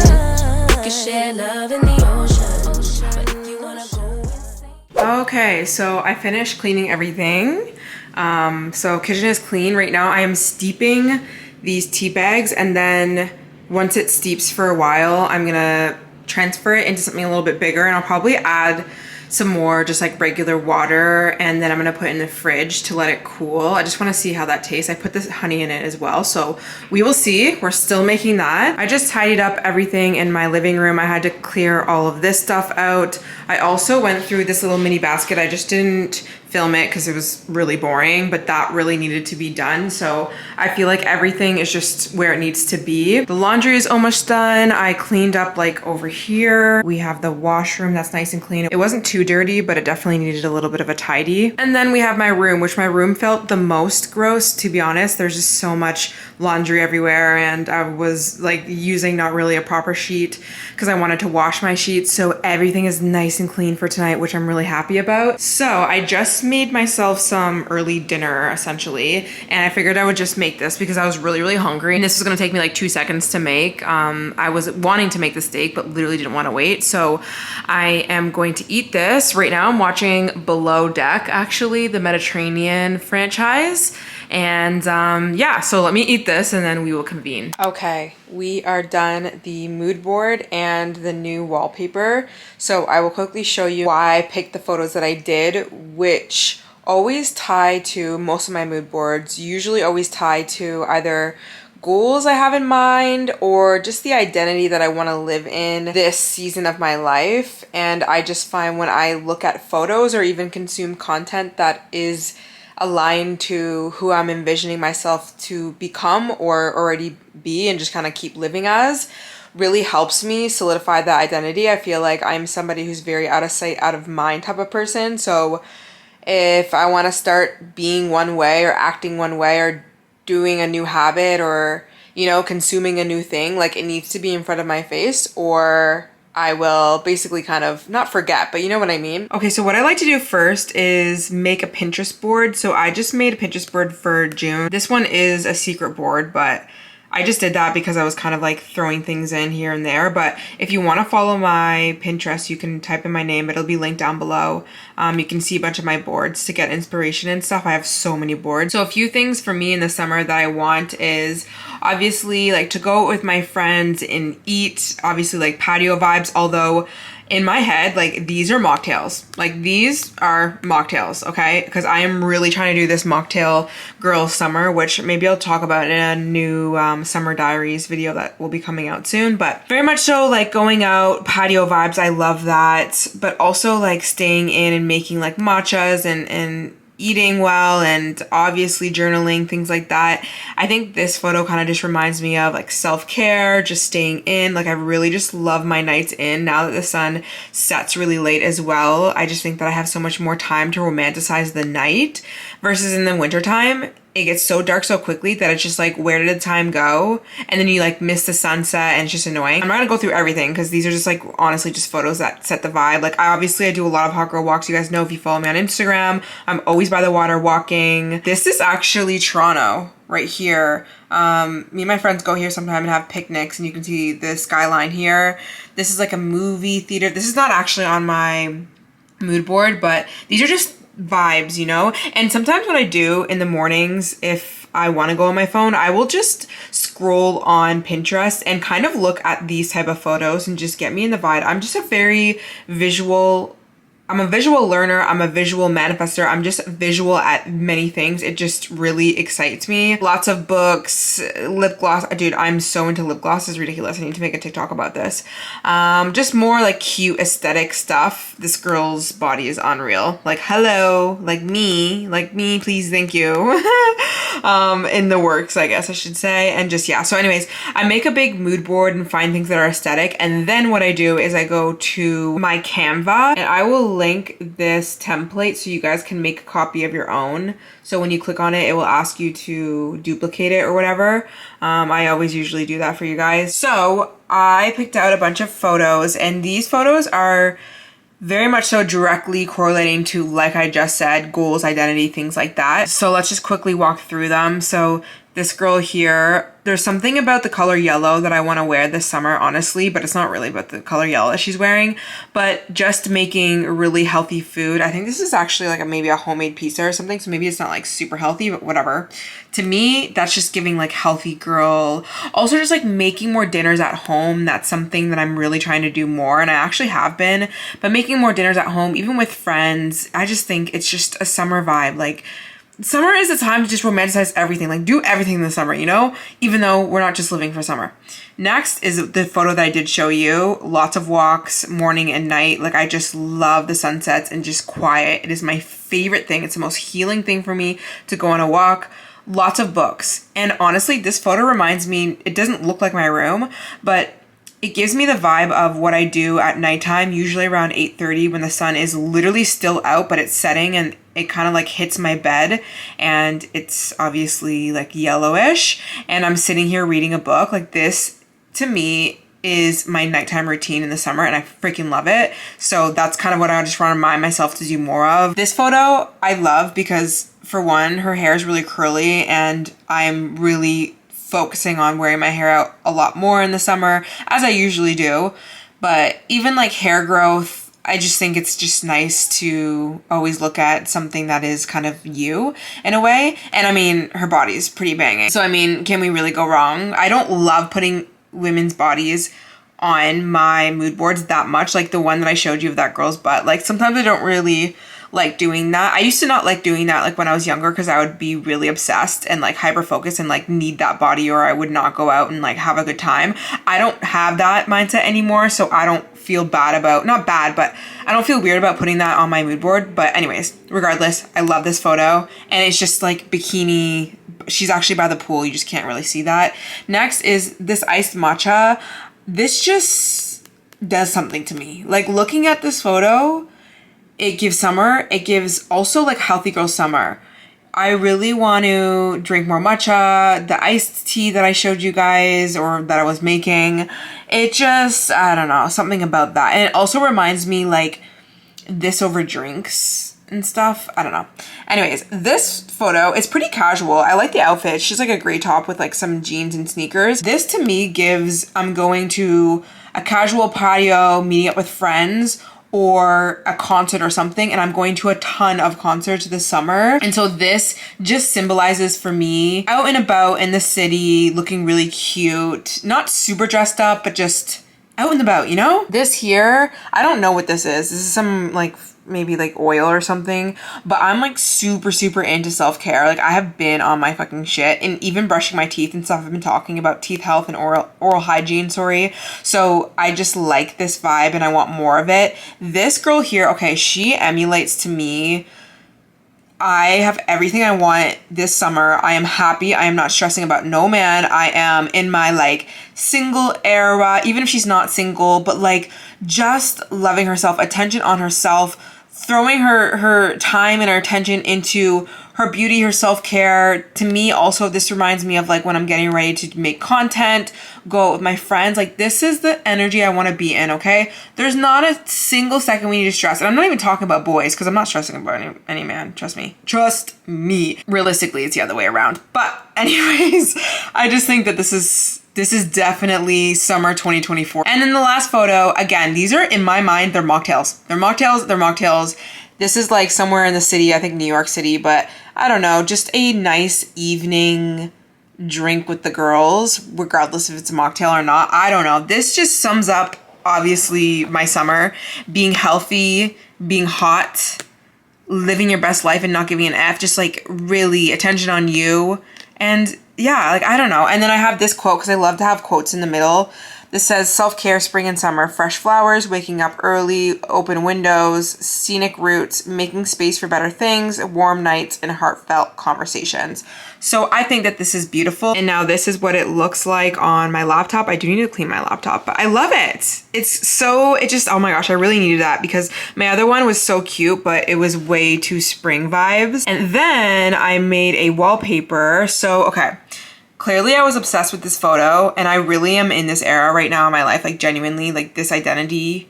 we can share love in the ocean. But if you wanna go insane. Okay, so I finished cleaning everything. So kitchen is clean right now. I am steeping these tea bags, and then once it steeps for a while, I'm gonna transfer it into something a little bit bigger, and I'll probably add some more just like regular water, and then I'm gonna put it in the fridge to let it cool. I just wanna see how that tastes. I put this honey in it as well, so we will see. We're still making that. I just tidied up everything in my living room. I had to clear all of this stuff out. I also went through this little mini basket. I just didn't film it because it was really boring, but that really needed to be done. So I feel like everything is just where it needs to be. The laundry is almost done. I cleaned up like over here. We have the washroom that's nice and clean. It wasn't too dirty, but it definitely needed a little bit of a tidy. And then we have my room, which my room felt the most gross, to be honest. There's just so much laundry everywhere, and I was like using not really a proper sheet because I wanted to wash my sheets. So everything is nice and clean for tonight, which I'm really happy about. So I just made myself some early dinner essentially, and I figured I would just make this because I was really hungry, and this was gonna take me like 2 seconds to make. I was wanting to make the steak but literally didn't want to wait, so I am going to eat this. Right now I'm watching Below Deck, actually, the Mediterranean franchise, And yeah, so let me eat this and then we will convene. Okay, we are done the mood board and the new wallpaper. So I will quickly show you why I picked the photos that I did, which always tie to most of my mood boards, usually always tie to either goals I have in mind or just the identity that I want to live in this season of my life. And I just find when I look at photos or even consume content that is aligned to who I'm envisioning myself to become or already be and just kind of keep living as, really helps me solidify that identity. I feel like I'm somebody who's very out of sight, out of mind type of person. So if I want to start being one way or acting one way or doing a new habit or, you know, consuming a new thing, like it needs to be in front of my face or I will basically kind of not forget, but you know what I mean? Okay, so what I like to do first is make a Pinterest board. So I just made a Pinterest board for June. This one is a secret board, but I just did that because I was kind of like throwing things in here and there. But if you want to follow my Pinterest, you can type in my name. It'll be linked down below. You can see a bunch of my boards to get inspiration and stuff. I have so many boards. So a few things for me in the summer that I want is obviously like to go out with my friends and eat, obviously like patio vibes, although in my head, like these are mocktails. Like these are mocktails, okay? Because I am really trying to do this mocktail girl summer, which maybe I'll talk about in a new summer diaries video that will be coming out soon. But very much so like going out, patio vibes, I love that. But also like staying in and making like matchas and eating well and obviously journaling, things like that. I think this photo kind of just reminds me of like self-care, just staying in. Like I really just love my nights in now that the sun sets really late as well. I just think that I have so much more time to romanticize the night versus in the wintertime. It gets so dark so quickly that it's just like, where did the time go? And then you like miss the sunset and it's just annoying. I'm not gonna go through everything because these are just like honestly just photos that set the vibe. Like I do a lot of hot girl walks. You guys know if you follow me on Instagram, I'm always by the water walking. This is actually Toronto right here. Me and my friends go here sometime and have picnics and you can see the skyline here. This is like a movie theater. This is not actually on my mood board, but these are just vibes, you know? And sometimes what I do in the mornings, if I want to go on my phone, I will just scroll on Pinterest and kind of look at these type of photos and just get me in the vibe. I'm just a very visual learner. I'm a visual manifester. I'm just visual at many things. It just really excites me. Lots of books, lip gloss. Dude, I'm so into lip gloss. It's ridiculous. I need to make a TikTok about this. Just more like cute aesthetic stuff. This girl's body is unreal. Like, hello, like me, please, thank you. In the works, I guess I should say. And just, yeah. So anyways, I make a big mood board and find things that are aesthetic. And then what I do is I go to my Canva and I will link this template so you guys can make a copy of your own. So when you click on it, it will ask you to duplicate it or whatever. I always usually do that for you guys. So I picked out a bunch of photos and these photos are very much so directly correlating to, like I just said, goals, identity, things like that. So let's just quickly walk through them. So this girl here, there's something about the color yellow that I want to wear this summer, honestly, but it's not really about the color yellow that she's wearing, but just making really healthy food. I think this is actually like maybe a homemade pizza or something, so maybe it's not like super healthy, but whatever. To me, that's just giving like healthy girl. Also just like making more dinners at home. That's something that I'm really trying to do more, and I actually have been, but making more dinners at home, even with friends, I just think it's just a summer vibe. Like, summer is the time to just romanticize everything, like do everything in the summer, you know, even though we're not just living for summer. Next is the photo that I did show you. Lots of walks, morning and night. Like I just love the sunsets and just quiet. It is my favorite thing. It's the most healing thing for me to go on a walk. Lots of books. And honestly, this photo reminds me, it doesn't look like my room, but it gives me the vibe of what I do at nighttime, usually around 8:30 when the sun is literally still out, but it's setting and it kind of like hits my bed and it's obviously like yellowish. And I'm sitting here reading a book. Like this, to me, is my nighttime routine in the summer and I freaking love it. So that's kind of what I just want to remind myself to do more of. This photo I love because, for one, her hair is really curly and I'm really focusing on wearing my hair out a lot more in the summer, as I usually do. But even like hair growth, I just think it's just nice to always look at something that is kind of you in a way. And I mean, her body is pretty banging. So I mean, can we really go wrong? I don't love putting women's bodies on my mood boards that much. Like the one that I showed you of that girl's butt. Like sometimes I don't really like doing that. I used to not like doing that like when I was younger because I would be really obsessed and like hyper focused and like need that body, or I would not go out and like have a good time. I don't have that mindset anymore, so I don't feel bad about, not bad, but I don't feel weird about putting that on my mood board. But anyways, regardless, I love this photo, and it's just like bikini. She's actually by the pool. You just can't really see that. Next is this iced matcha. This just does something to me. Like looking at this photo, it gives summer. It gives also like healthy girl summer. I really want to drink more matcha. The iced tea that I showed you guys, or that I was making, it just, I don't know, something about that. And it also reminds me like this over drinks and stuff. I don't know. Anyways, this photo is pretty casual. I like the outfit. It's just like a gray top with like some jeans and sneakers. This to me gives, I'm going to a casual patio, meeting up with friends, or a concert or something, and I'm going to a ton of concerts this summer. And so this just symbolizes for me out and about in the city, looking really cute, not super dressed up, but just out and about, you know? This here, I don't know what this is. This is some like maybe like oil or something, but I'm like super into self-care. Like I have been on my fucking shit, and even brushing my teeth and stuff. I've been talking about teeth health and oral hygiene, sorry. So I just like this vibe and I want more of it. This girl here, okay, she emulates to me. I have everything I want this summer. I am happy. I am not stressing about no man. I am in my like single era, even if she's not single, but like just loving herself, attention on herself, throwing her time and her attention into her beauty, her self-care. To me, also, this reminds me of like when I'm getting ready to make content, go out with my friends. Like this is the energy I want to be in, okay? There's not a single second we need to stress. And I'm not even talking about boys, because I'm not stressing about any man. Trust me. Trust me. Realistically, it's the other way around. But anyways, I just think that this is definitely summer 2024. And then the last photo, again, these are in my mind, they're mocktails. They're mocktails. This is like somewhere in the city, I think New York City, but I don't know, just a nice evening drink with the girls, regardless if it's a mocktail or not. I don't know. This just sums up, obviously, my summer. Being healthy, being hot, living your best life and not giving an F, just like really attention on you. And yeah, like, I don't know. And then I have this quote, because I love to have quotes in the middle. This says, self-care, spring and summer, fresh flowers, waking up early, open windows, scenic routes, making space for better things, warm nights, and heartfelt conversations. So I think that this is beautiful. And now this is what it looks like on my laptop. I do need to clean my laptop, but I love it. It just, oh my gosh, I really needed that, because my other one was so cute, but it was way too spring vibes. And then I made a wallpaper. So, okay. Clearly I was obsessed with this photo, and I really am in this era right now in my life, like genuinely, like this identity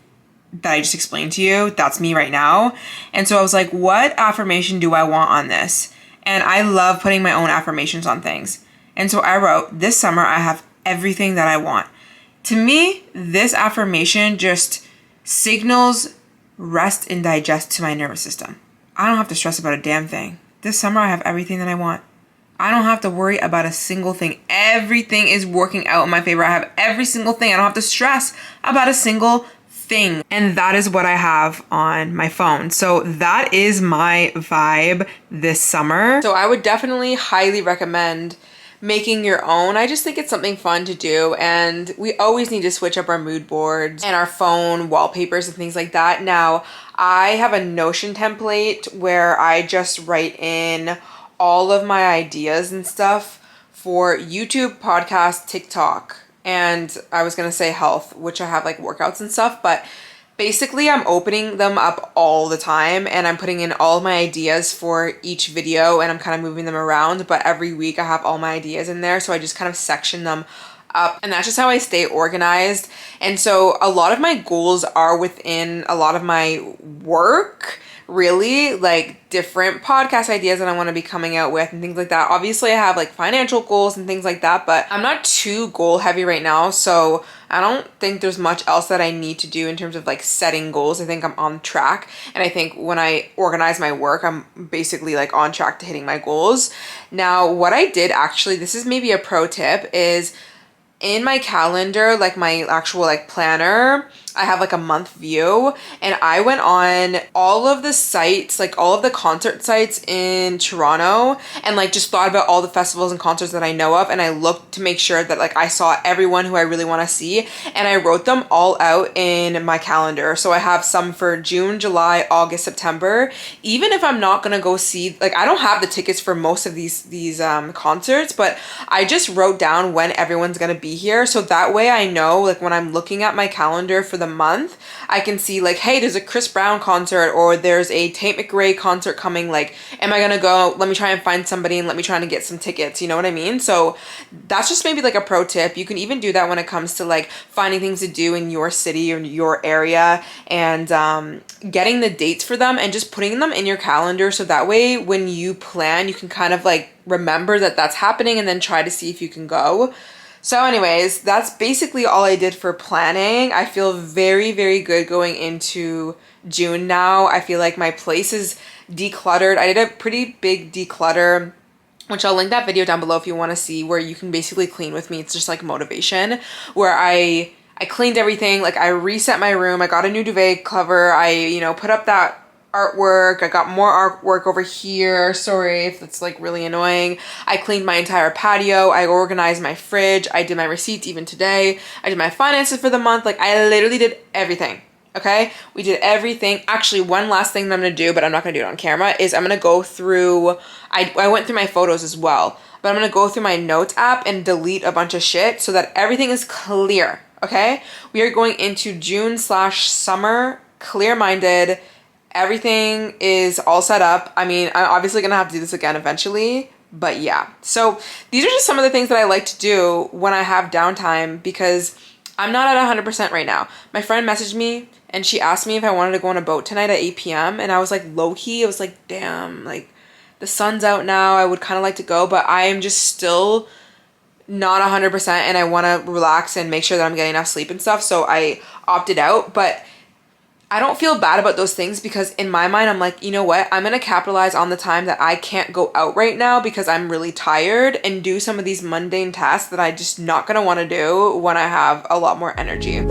that I just explained to you, that's me right now. And so I was like, what affirmation do I want on this? And I love putting my own affirmations on things. And so I wrote, this summer I have everything that I want. To me, this affirmation just signals rest and digest to my nervous system. I don't have to stress about a damn thing. This summer I have everything that I want. I don't have to worry about a single thing. Everything is working out in my favor. I have every single thing. I don't have to stress about a single thing. And that is what I have on my phone. So that is my vibe this summer. So I would definitely highly recommend making your own. I just think it's something fun to do, and we always need to switch up our mood boards and our phone wallpapers and things like that. Now, I have a Notion template where I just write in all of my ideas and stuff for YouTube, podcast, TikTok, and I was gonna say health, which I have like workouts and stuff, but basically I'm opening them up all the time, and I'm putting in all of my ideas for each video, and I'm kind of moving them around, but every week I have all my ideas in there, so I just kind of section them up, and that's just how I stay organized. And so a lot of my goals are within a lot of my work really like different podcast ideas that I want to be coming out with and things like that. Obviously I have like financial goals and things like that, but I'm not too goal heavy right now, so I don't think there's much else that I need to do in terms of like setting goals. I think I'm on track, and I think when I organize my work, I'm basically like on track to hitting my goals. Now, what I did actually, this is maybe a pro tip, is in my calendar, like my actual like planner, I have like a month view, and I went on all of the sites, like all of the concert sites in Toronto, and like just thought about all the festivals and concerts that I know of, and I looked to make sure that like I saw everyone who I really want to see, and I wrote them all out in my calendar. So I have some for June, July, August, September. Even if I'm not gonna go see, like I don't have the tickets for most of these concerts, but I just wrote down when everyone's gonna be here, so that way I know like when I'm looking at my calendar for the month, I can see like, hey, there's a Chris Brown concert, or there's a Tate McRae concert coming, like am I gonna go? Let me try and find somebody and let me try to get some tickets, you know what I mean? So that's just maybe like a pro tip. You can even do that when it comes to like finding things to do in your city or your area, and getting the dates for them and just putting them in your calendar, so that way when you plan, you can kind of like remember that that's happening and then try to see if you can go. So anyways, that's basically all I did for planning. I feel very, very good going into June now. I feel like my place is decluttered. I did a pretty big declutter, which I'll link that video down below if you want to see, where you can basically clean with me. It's just like motivation, where I cleaned everything. Like I reset my room. I got a new duvet cover. I, put up that artwork. I got more artwork over here. Sorry if that's like really annoying. I cleaned my entire patio. I organized my fridge. I did my receipts even today. I did my finances for the month. Like I literally did everything. Okay, we did everything. Actually, one last thing that I'm gonna do, but I'm not gonna do it on camera, is I'm gonna go through, I went through my photos as well, but I'm gonna go through my notes app and delete a bunch of shit so that everything is clear. Okay, we are going into June/summer clear-minded. Everything is all set up. I mean, I'm obviously gonna have to do this again eventually, but yeah. So these are just some of the things that I like to do when I have downtime, because I'm not at 100% right now. My friend messaged me and she asked me if I wanted to go on a boat tonight at 8 p.m. And I was like, low-key, I was like, damn, like the sun's out now. I would kind of like to go, but I am just still not 100%, and I want to relax and make sure that I'm getting enough sleep and stuff. So I opted out, but I don't feel bad about those things, because in my mind, I'm like, you know what? I'm going to capitalize on the time that I can't go out right now because I'm really tired, and do some of these mundane tasks that I just not going to want to do when I have a lot more energy.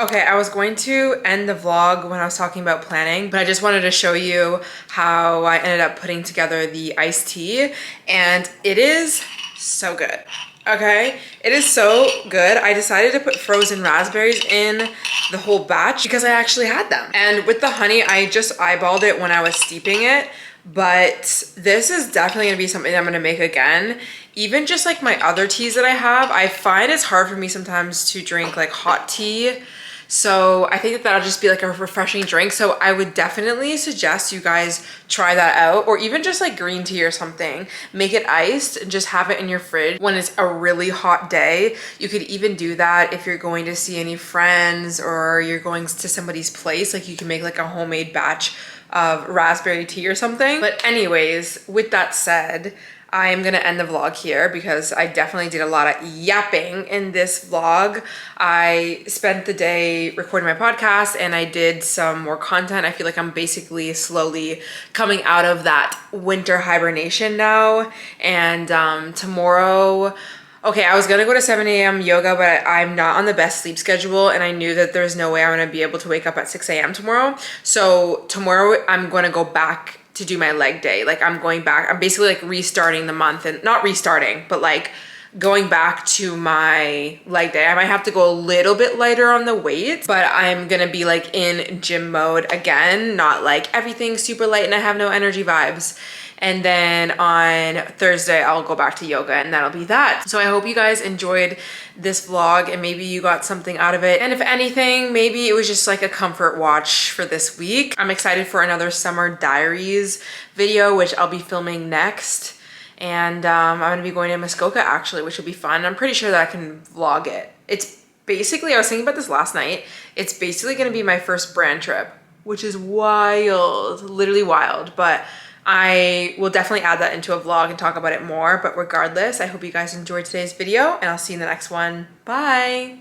Okay, I was going to end the vlog when I was talking about planning, but I just wanted to show you how I ended up putting together the iced tea, and it is so good. Okay, it is so good. I decided to put frozen raspberries in the whole batch because I actually had them. And with the honey, I just eyeballed it when I was steeping it, but this is definitely gonna be something I'm gonna make again. Even just like my other teas that I have, I find it's hard for me sometimes to drink like hot tea. So I think that that'll just be like a refreshing drink. So I would definitely suggest you guys try that out, or even just like green tea or something. Make it iced and just have it in your fridge when it's a really hot day. You could even do that if you're going to see any friends or you're going to somebody's place. Like you can make like a homemade batch of raspberry tea or something. But anyways, with that said, I'm gonna end the vlog here because I definitely did a lot of yapping in this vlog. I spent the day recording my podcast and I did some more content. I feel like I'm basically slowly coming out of that winter hibernation now. And tomorrow, okay, I was gonna go to 7 a.m. yoga, but I'm not on the best sleep schedule, and I knew that there's no way I'm gonna be able to wake up at 6 a.m. tomorrow. So tomorrow I'm gonna go back to do my leg day. Like I'm going back, I'm basically like restarting the month, and not restarting, but like going back to my leg day. I might have to go a little bit lighter on the weight, but I'm gonna be like in gym mode again, not like everything super light and I have no energy vibes. And then on Thursday, I'll go back to yoga, and that'll be that. So I hope you guys enjoyed this vlog and maybe you got something out of it. And if anything, maybe it was just like a comfort watch for this week. I'm excited for another summer diaries video, which I'll be filming next. And I'm gonna be going to Muskoka actually, which will be fun. I'm pretty sure that I can vlog it. It's basically, I was thinking about this last night, it's basically gonna be my first brand trip, which is wild, literally wild. But I will definitely add that into a vlog and talk about it more. But regardless, I hope you guys enjoyed today's video, and I'll see you in the next one. Bye.